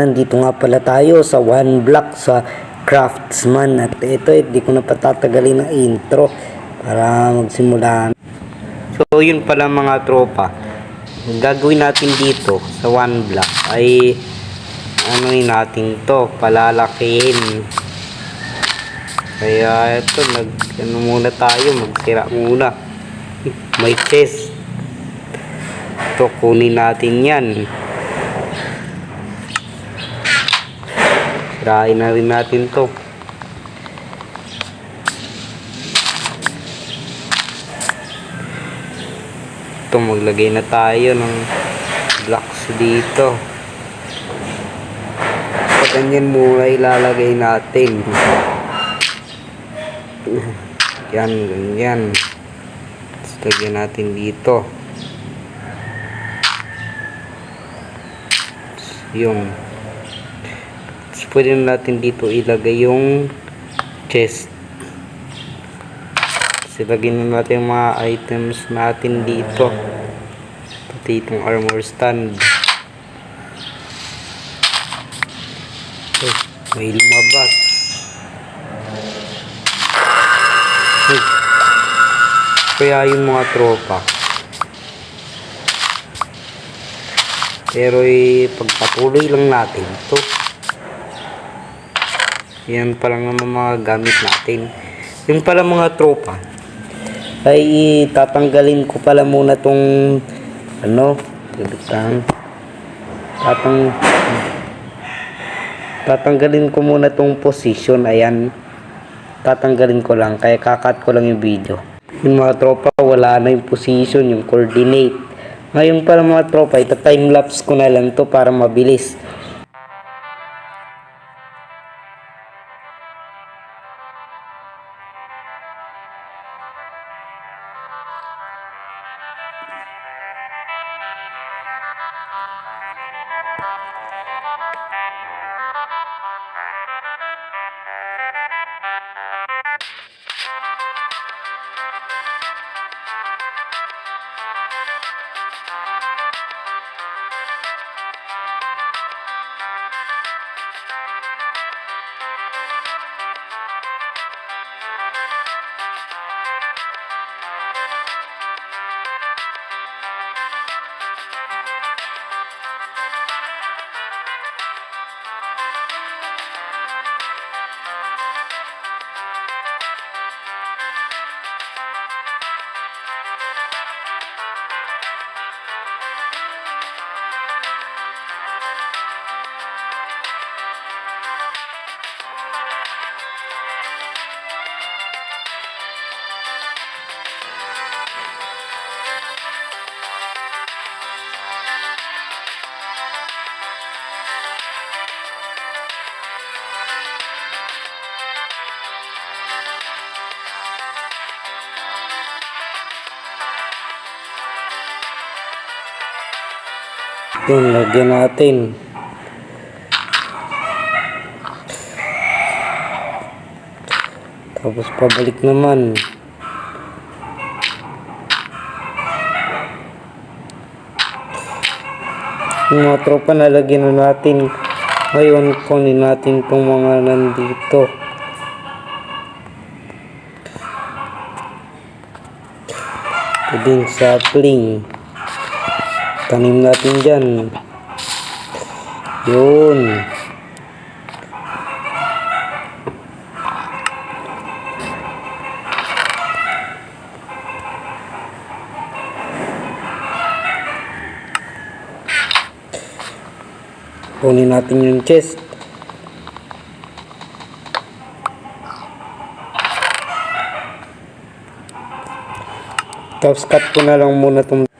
Nandito nga pala tayo sa one block sa Craftsman at ito hindi ko na patatagalin na intro para magsimula. So yun pala mga tropa, gagawin natin dito sa one block ay ano'y natin to, palalakihin. Kaya ito muna tayo, magsira muna. May chest ito, kunin natin yan. Sirain na rin natin to. Ito, maglagay na tayo ng blocks dito. So, ganyan muna ilalagay natin. Yan, ganyan. Tapos lagyan natin dito. Yung pwede natin dito ilagay yung chest. Kasi lagyan natin yung mga items natin dito, pati itong armor stand. May lumabas. Kaya yung mga tropa, pero pagpatuloy lang natin ito. Yan pa lang naman mga gamit natin. Yung pala mga tropa, ay tatanggalin ko pala muna tong tatanggalin ko muna tong position. Ayan, tatanggalin ko lang, kaya kakat ko lang yung video. Yung mga tropa, wala na yung position, yung coordinate. Ngayon pala mga tropa, ito time lapse ko na lang to para mabilis. Yun, lagyan natin. Tapos pabalik naman. Yung mga tropa, nalagyan na natin. Ngayon, kunin natin itong mga nandito. Ito din sapling. Tanim natin dyan. Yun. Kunin natin yung chest. Tapos cut ko na lang muna itong.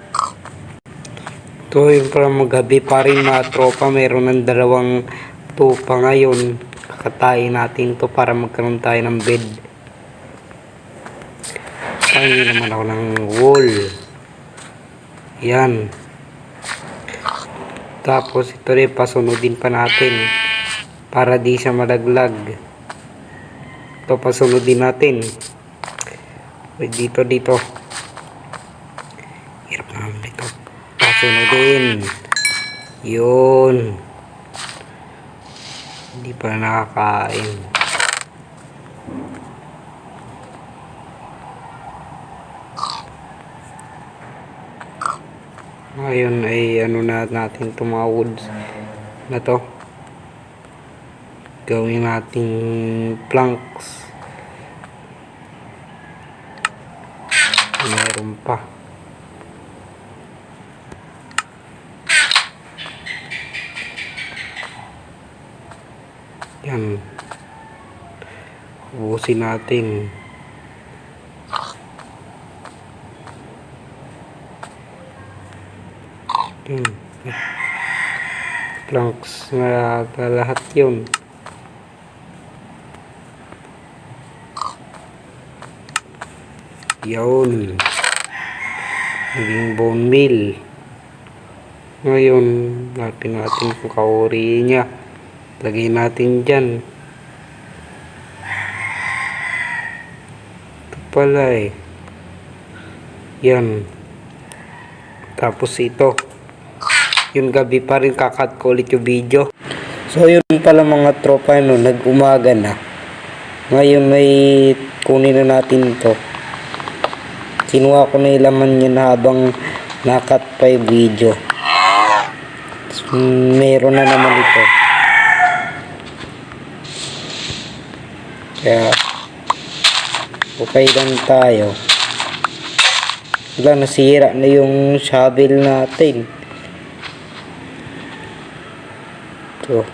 Ito yung para maghabi pa rin mga tropa. Meron ng dalawang tupa ngayon. Kakatayin natin to para magkaroon tayo ng bed. Tayin naman ako ng wool. Yan. Tapos ito rin, pasunodin pa natin para di siya malaglag. Ito pasunodin natin. Dito. Hirap naman dito. Pasunodin. Yun. Hindi pa nakakain. Ngayon ay ano na natin itong mga woods na to. Gawin nating planks. Meron pa. Yan. Ubusin natin. Planks na lahat yun. Yun. Naging bone meal. Ngayon, natin kung kauri niya. Lagay natin dyan. Ito pala eh. Yan. Tapos ito. Yung gabi pa rin kakat ko ulit yung video. So yun pala mga tropa, no, nag-umaga na. Ngayon may kunin na natin ito. Kinuha ko na yung laman yun habang nakat pa yung video. So, meron na naman ito. Kaya okay lang tayo. Wala, nasira na yung shovel natin. Ito.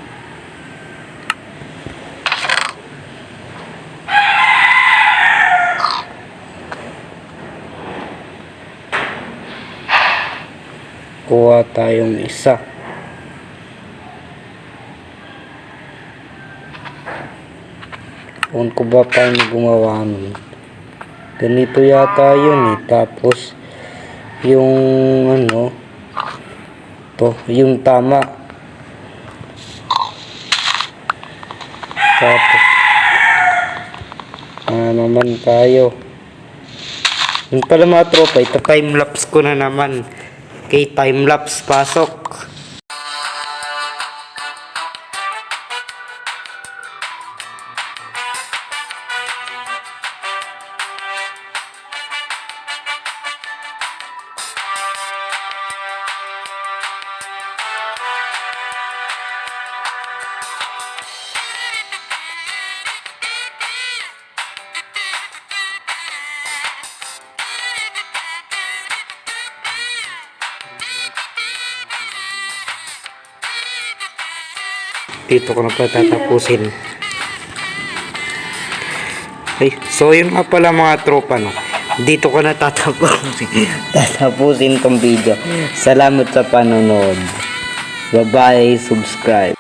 Kuha tayong isa. Kung ko ba paano gumawa nun. Ganito yata yun eh. Tapos yung ano to, yung tama. Tapos naman tayo. Yung pala mga tropa, ito time-lapse ko na naman. Okay, time-lapse, pasok. Dito ko na pa tatapusin. Ay, so yun nga pala mga tropa, no. Dito ko na tatapusin tong video. Salamat sa panonood. Bye bye, subscribe.